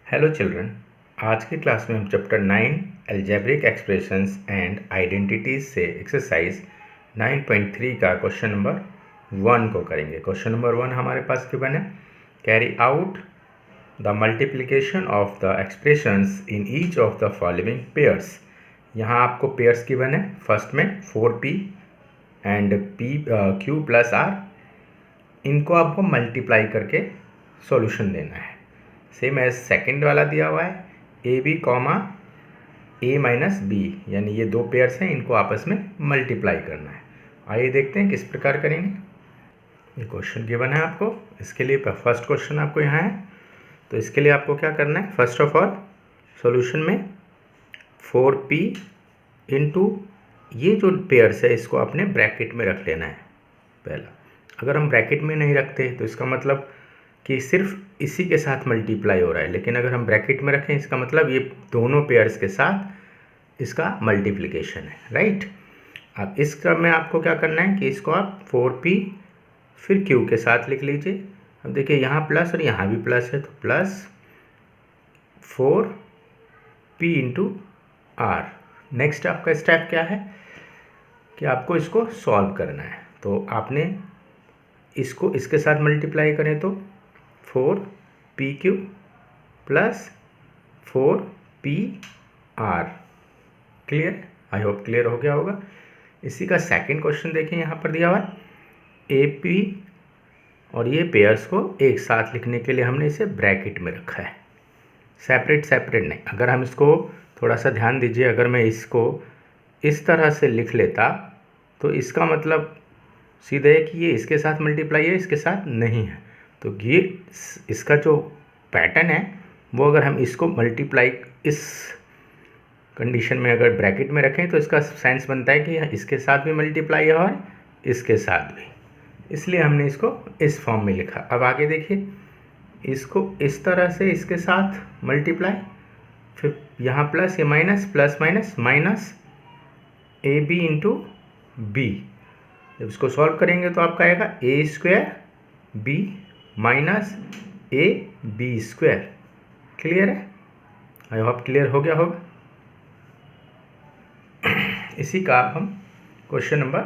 Hello children. आज की class में हम chapter 9 algebraic expressions and identities से एक्सरसाइज 9.3 का क्वेश्चन नंबर 1 को करेंगे। क्वेश्चन नंबर 1 हमारे पास गिवन है, carry out the multiplication of the expressions in each of the following pairs. यहाँ आपको पेयर्स गिवन है। फर्स्ट में 4p and q plus r, इनको आपको मल्टीप्लाई करके सॉल्यूशन देना है। सेम एज सेकेंड वाला दिया हुआ है A B comma A minus B, यानी ये दो पेयर्स हैं, इनको आपस में मल्टीप्लाई करना है। आइए देखते हैं किस प्रकार करेंगे। ये क्वेश्चन गिवन है आपको, इसके लिए फर्स्ट क्वेश्चन आपको यहाँ है। तो इसके लिए आपको क्या करना है, फर्स्ट ऑफ ऑल सॉल्यूशन में 4p इंटू ये जो पेयर्स है इसको आपने ब्रैकेट में रख लेना है पहला। अगर हम ब्रैकेट में नहीं रखते तो इसका मतलब कि सिर्फ इसी के साथ मल्टीप्लाई हो रहा है, लेकिन अगर हम ब्रैकेट में रखें इसका मतलब ये दोनों पेयर्स के साथ इसका मल्टीप्लिकेशन है, राइट। अब इस क्रम में आपको क्या करना है कि इसको आप 4p फिर q के साथ लिख लीजिए। अब देखिए यहाँ प्लस और यहाँ भी प्लस है, तो plus 4p into r। Next आपका स्टेप क्या है कि आपको इसको सॉल्व करना है। तो आपने इसको इसके साथ मल्टीप्लाई करें तो 4pq plus 4pr। Clear, I hope clear हो गया होगा। इसी का सेकंड क्वेश्चन देखिए, यहाँ पर दिया हुआ है ap और ये पेयर्स को एक साथ लिखने के लिए हमने इसे ब्रैकेट में रखा है, सेपरेट सेपरेट नहीं। अगर हम इसको थोड़ा सा ध्यान दीजिए, अगर मैं इसको इस तरह से लिख लेता तो इसका मतलब सीधे है कि ये इसके साथ मल्टीप्लाई है, इसके साथ नहीं है। तो ये इसका जो पैटर्न है वो अगर हम इसको मल्टीप्लाई इस कंडीशन में अगर ब्रैकेट में रखें तो इसका सेंस बनता है कि इसके साथ भी मल्टीप्लाई है और इसके साथ भी, इसलिए हमने इसको इस फॉर्म में लिखा। अब आगे देखिए, इसको इस तरह से इसके साथ मल्टीप्लाई, फिर यहाँ प्लस, ये minus, plus minus minus A B into B. जब इसको सॉल्व करेंगे तो आपका आएगा A square B minus A B square. Clear है, आई होप क्लियर हो गया होगा। इसी का आप हम क्वेश्चन नंबर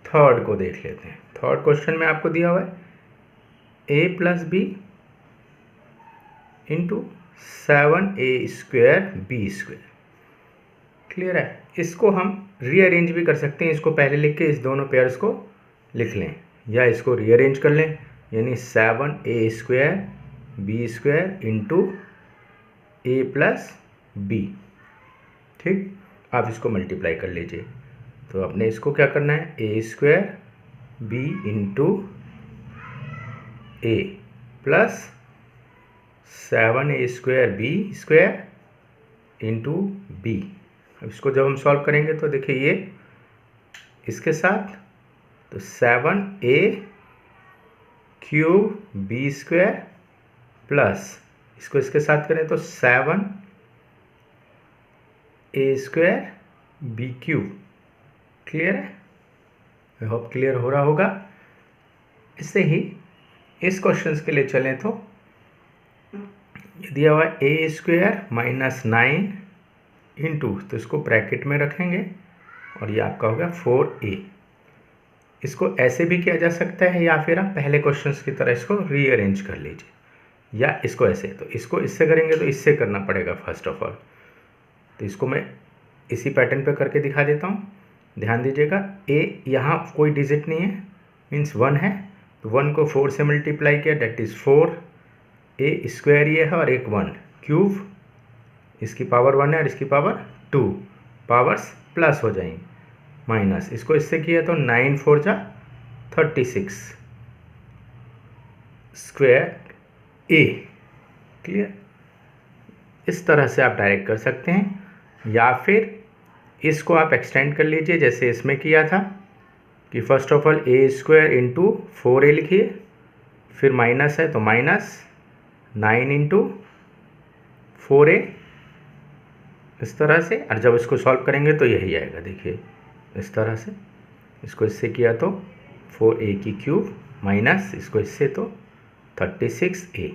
थर्ड को देख लेते हैं। थर्ड क्वेश्चन में आपको दिया हुआ है a plus B into 7a square B square. Clear है, इसको हम रीअरेंज भी कर सकते हैं। इसको पहले लिख के इस दोनों पेयर्स को लिख लें, या इसको रीअरेंज कर लें, यानी 7a square B square into A plus B. ठीक, आप इसको मल्टीप्लाई कर लीजिए। तो आपने इसको क्या करना है, A square B into A plus 7a square B square into B. अब इसको जब हम सॉल्व करेंगे तो देखिए ये इसके साथ, तो 7a cube B square plus इसको इसके साथ करें तो 7a square B cube. Clear है, आई होप क्लियर हो रहा होगा। इससे ही इस क्वेश्चन के लिए चलें तो दिया हुआ ए स्क्वायर माइनस 9 इंटू, तो इसको ब्रैकेट में रखेंगे और ये आपका होगा 4a। इसको ऐसे भी किया जा सकता है, या फिर आप पहले क्वेश्चंस की तरह इसको रीअरेंज कर लीजिए, या इसको ऐसे। तो इसको इससे करेंगे तो इससे करना पड़ेगा फर्स्ट ऑफ ऑल। तो इसको मैं इसी पैटर्न पे करके दिखा देता हूँ, ध्यान दीजिएगा। a यहाँ कोई डिजिट नहीं है, मीन्स 1 है, तो 1 को 4 से मल्टीप्लाई किया, डेट इज़ 4। a स्क्वायर ये है और एक 1 क्यूब, इसकी पावर 1 है और इसकी पावर 2, पावर्स प्लस हो जाएंगी, माइनस। इसको इससे किया तो 9 4 जा 36 स्क्वायर a। क्लियर, इस तरह से आप डायरेक्ट कर सकते हैं, या फिर इसको आप एक्सटेंड कर लीजिए जैसे इसमें किया था कि first of all a square into 4a लिखिए, फिर माइनस है तो माइनस 9 इंटू 4a, इस तरह से। और जब इसको सॉल्व करेंगे तो यही आएगा, देखिए इस तरह से। इसको इससे किया तो 4a की क्यूब माइनस इसको इससे तो 36a।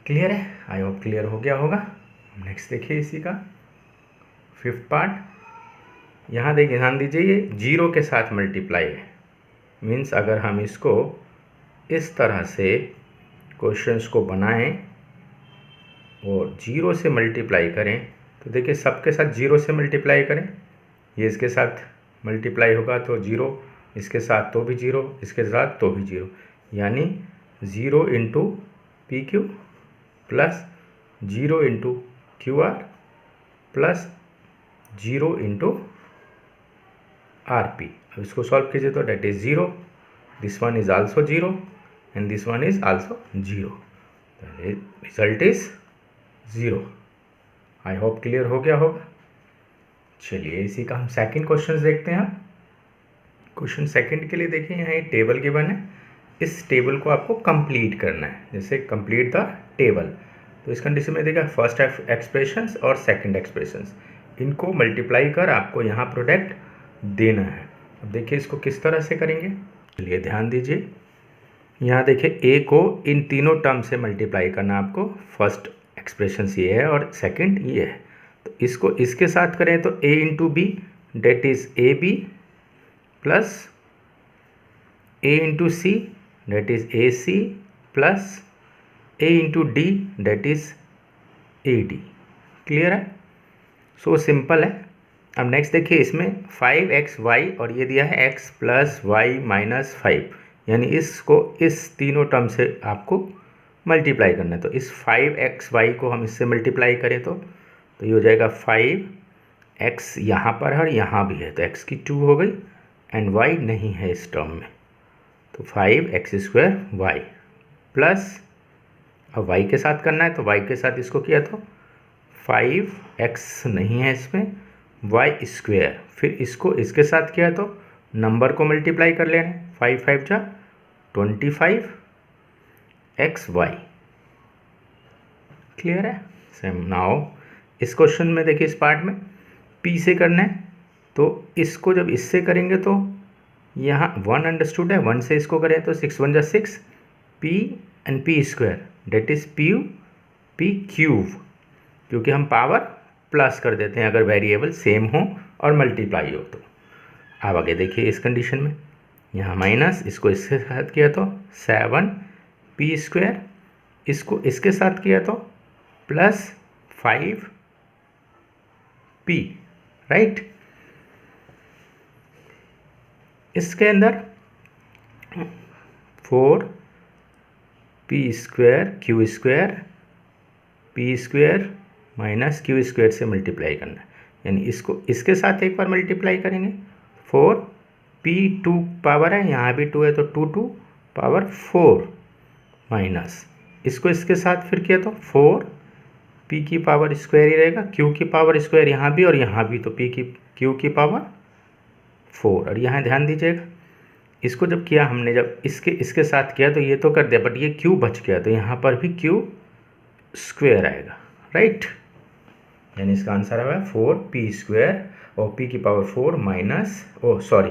क्लियर है? आई होप क्लियर हो गया होगा। नेक्स्ट देखिए इसी का 5th पार्ट। यहाँ देखिए, ध्यान दीजिए, ये 0 के साथ मल्टीप्लाई है। मीन्स अगर हम इसको इस तरह से क्वेश्चंस को बनाएं और 0 से मल्टीप्लाई करें, तो देखिए सबके साथ 0 से मल्टीप्लाई करें। ये इसके साथ मल्टीप्लाई होगा तो 0, इसके साथ तो भी 0, इसके साथ तो भी 0, यानी 0 into P Q plus 0 into Q R plus 0 into R P. अब इसको सॉल्व कीजिए तो that is 0, this one is also 0 and this one is also 0, result is 0। I hope clear हो गया होगा। चलिए इसी का हम सेकंड क्वेश्चन देखते हैं। क्वेश्चन सेकंड के लिए देखिए, यहाँ एक टेबल गिवन है, इस टेबल को आपको कंप्लीट करना है। जैसे कंप्लीट द टेबल, तो इस कंडीशन में देखिए फर्स्ट एक्सप्रेशंस और सेकंड एक्सप्रेशंस, इनको मल्टीप्लाई कर आपको यहाँ प्रोडक्ट देना है। अब देखिए इसको किस तरह से करेंगे। चलिए ध्यान दीजिए, यहाँ देखिए ए को इन तीनों टर्म से मल्टीप्लाई करना आपको। फर्स्ट एक्सप्रेशंस ये है और सेकंड ये है, तो इसको इसके साथ करें तो a into B that is A B plus a into C that is A C plus a into D that is A D. Clear है? सो सिंपल है। अब नेक्स्ट देखिए, इसमें 5xy और ये दिया है x प्लस वाई माइनस 5, यानी इसको इस तीनों टर्म से आपको मल्टीप्लाई करना है। तो इस 5xy को हम इससे मल्टीप्लाई करें तो ये हो जाएगा 5x, यहाँ पर है और यहाँ भी है, तो x की 2 हो गई एंड y नहीं है इस टर्म में, तो 5x² प्लस, अब y के साथ करना है तो y के साथ इसको किया तो 5x नहीं है इसमें, y², फिर इसको इसके साथ किया तो नंबर को मल्टीप्लाई कर लेना है, 5 5 जा 25 xy। क्लियर है? सेम नाउ इस क्वेश्चन में देखिए, इस पार्ट में p से करना है, तो इसको जब इससे करेंगे तो यहाँ 1 अंडरस्टूड है, 1 से इसको करें तो 6 1 जा 6 p and p² that is p cube, क्योंकि हम पावर प्लस कर देते हैं अगर वेरिएबल सेम हो और मल्टीप्लाई हो तो। अब आगे देखिए इस कंडीशन में, यहाँ माइनस, इसको इसके साथ किया तो 7 p², इसको इसके साथ किया तो प्लस 5 p, राइट। इसके अंदर 4 p² p² माइनस q² से मल्टीप्लाई करना है, यानी इसको इसके साथ एक बार मल्टीप्लाई करेंगे, 4 p2 पावर है, यहाँ भी 2 है तो 2 पावर 4 माइनस, इसको इसके साथ फिर किया तो 4 p की पावर स्क्वायर ही रहेगा, q की पावर स्क्वायर यहाँ भी और यहाँ भी, तो q की पावर 4। और यहाँ ध्यान दीजिएगा, इसको जब किया हमने, जब इसके साथ किया तो ये तो कर दिया, बट ये q बच गया, तो यहाँ पर भी q² आएगा, राइट। यानी इसका आंसर आया 4p² और p की पावर 4 माइनस 4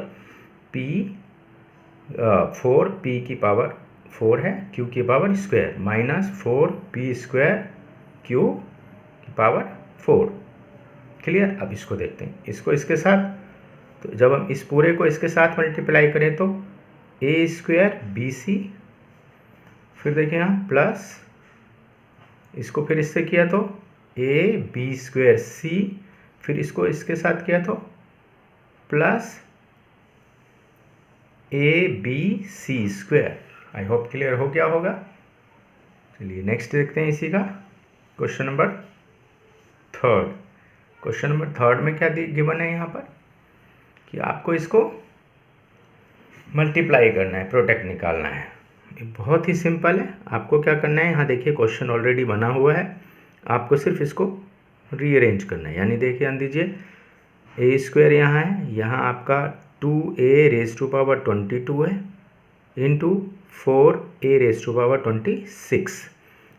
p की पावर 4 है, q की power square minus 4p² q की पावर 4। क्लियर? अब इसको देखते हैं, इसको इसके साथ, तो जब हम इस पूरे को इसके साथ मल्टीप्लाई करें तो a² bc, फिर देखिए यहाँ प्लस, इसको फिर इससे किया तो ab² c, फिर इसको इसके साथ किया तो plus abc²। I hope clear हो गया होगा। चलिए नेक्स्ट देखते हैं इसी का क्वेश्चन नंबर 3। क्वेश्चन नंबर 3 में क्या गिवन है यहाँ पर कि आपको इसको मल्टीप्लाई करना है, प्रोडक्ट निकालना है। बहुत ही सिंपल है। आपको क्या करना है, यहाँ देखिए क्वेश्चन ऑलरेडी बना हुआ है, आपको सिर्फ इसको रीअरेंज करना है। यानी देखिए ध्यान दीजिए, a² यहाँ है, यहाँ आपका 2a⁻22 है इंटू 4a⁻26।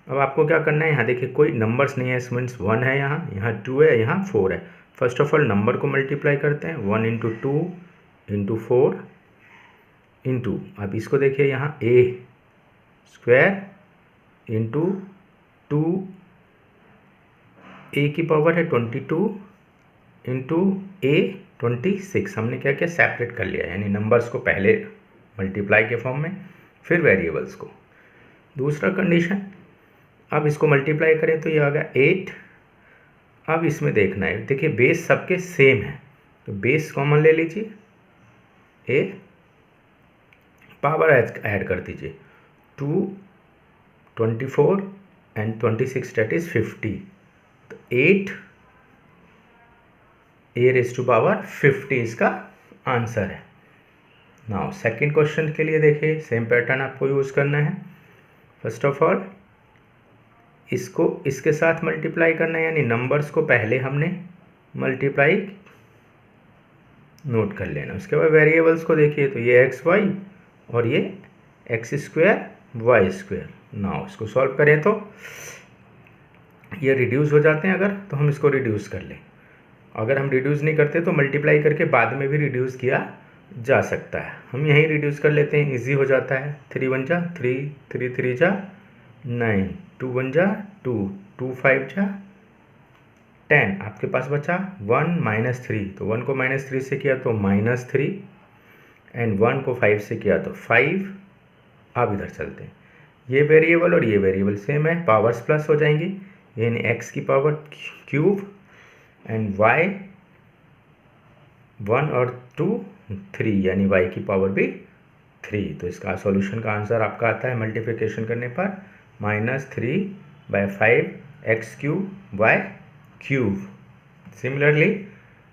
अब आपको क्या करना है, यहाँ देखिए कोई नंबर्स नहीं है, इसमें 1 है, यहाँ 2 है, यहाँ 4 है। फर्स्ट ऑफ ऑल नंबर को मल्टीप्लाई करते हैं, 1 इंटू 2 इंटू 4 इंटू, अब इसको देखिए यहाँ a² इंटू 2a की पावर है 22 इंटू a 26। हमने क्या किया, सेपरेट कर लिया, यानी नंबर्स को पहले मल्टीप्लाई के फॉर्म में, फिर वेरिएबल्स को। दूसरा कंडीशन, अब इसको मल्टीप्लाई करें तो ये आ गया 8। अब इसमें देखना है, देखिए बेस सबके सेम है, तो बेस कॉमन ले लीजिए, a पावर ऐड कर दीजिए, 2 24 एंड 26 डेट इज 50, तो 8 a रेज टू पावर 50 इसका आंसर है। नाउ सेकंड क्वेश्चन के लिए देखिए, सेम पैटर्न आपको यूज़ करना है। फर्स्ट ऑफ ऑल इसको इसके साथ मल्टीप्लाई करना है, यानी नंबर्स को पहले हमने मल्टीप्लाई नोट कर लेना। उसके बाद वेरिएबल्स को देखिए, तो ये एक्स वाई और ये X square Y square. Now इसको सॉल्व करें तो ये रिड्यूस हो जाते हैं, अगर तो हम इसको रिड्यूस कर लें। अगर हम रिड्यूस नहीं करते तो मल्टीप्लाई करके बाद में भी रिड्यूस किया जा सकता है। हम यहीं रिड्यूस कर लेते हैं, इजी हो जाता है। 3 1 जा 3, 3 3 जा 9, 2 1 जा 2, 2 5 जा 10। आपके पास बचा 1 -3, तो 1 को -3 से किया तो -3 एंड 1 को 5 से किया तो 5। अब इधर चलते हैं, ये वेरिएबल और ये वेरिएबल सेम है, पावर्स प्लस हो जाएंगी, यानी x की पावर क्यूब एंड y 1 और 2 3, यानी y की पावर भी 3। तो इसका सॉल्यूशन का आंसर आपका आता है मल्टीप्लिकेशन करने पर -3/5 x cube y cube. Similarly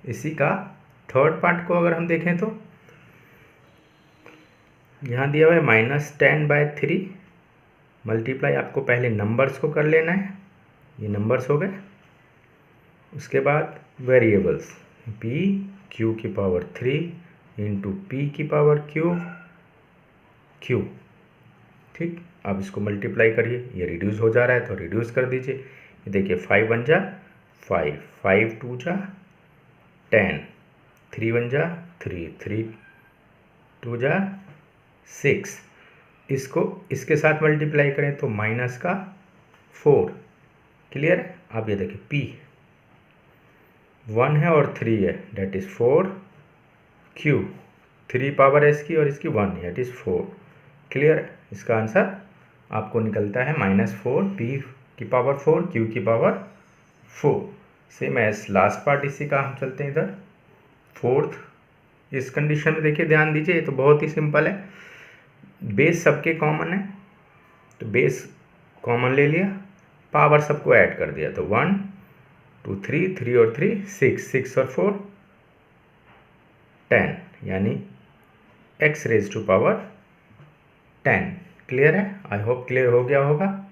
इसी का थर्ड पार्ट को अगर हम देखें तो यहाँ दिया हुआ है -10/3। मल्टीप्लाई आपको पहले नंबर्स को कर लेना है, ये नंबर्स हो गए। उसके बाद वेरिएबल्स p q की पावर 3 इंटू p की पावर क्यूब। ठीक, अब इसको मल्टीप्लाई करिए, ये रिड्यूस हो जा रहा है तो रिड्यूस कर दीजिए। ये देखिए 5 1 जा 5, 5 2 जा 10, 3 1 जा 3, 3 2 जा 6। इसको इसके साथ मल्टीप्लाई करें तो माइनस का 4। क्लियर है। अब ये देखिए p 1 है और 3 है, डेट इज़ 4 क्यूब, 3 पावर है इसकी और इसकी 1, डेट इज़ 4। क्लियर है। इसका आंसर आपको निकलता है -4 p की पावर 4 q की power 4। Same as last part इसी का हम चलते हैं इधर फोर्थ। इस कंडीशन में देखिए ध्यान दीजिए, ये तो बहुत ही सिंपल है, बेस सबके कॉमन है तो बेस कॉमन ले लिया, पावर सबको ऐड कर दिया, तो 1 2 3, 3 और 3 6, 6 और 4 10, यानी x raise to power 10। Clear है। आई होप क्लियर हो गया होगा।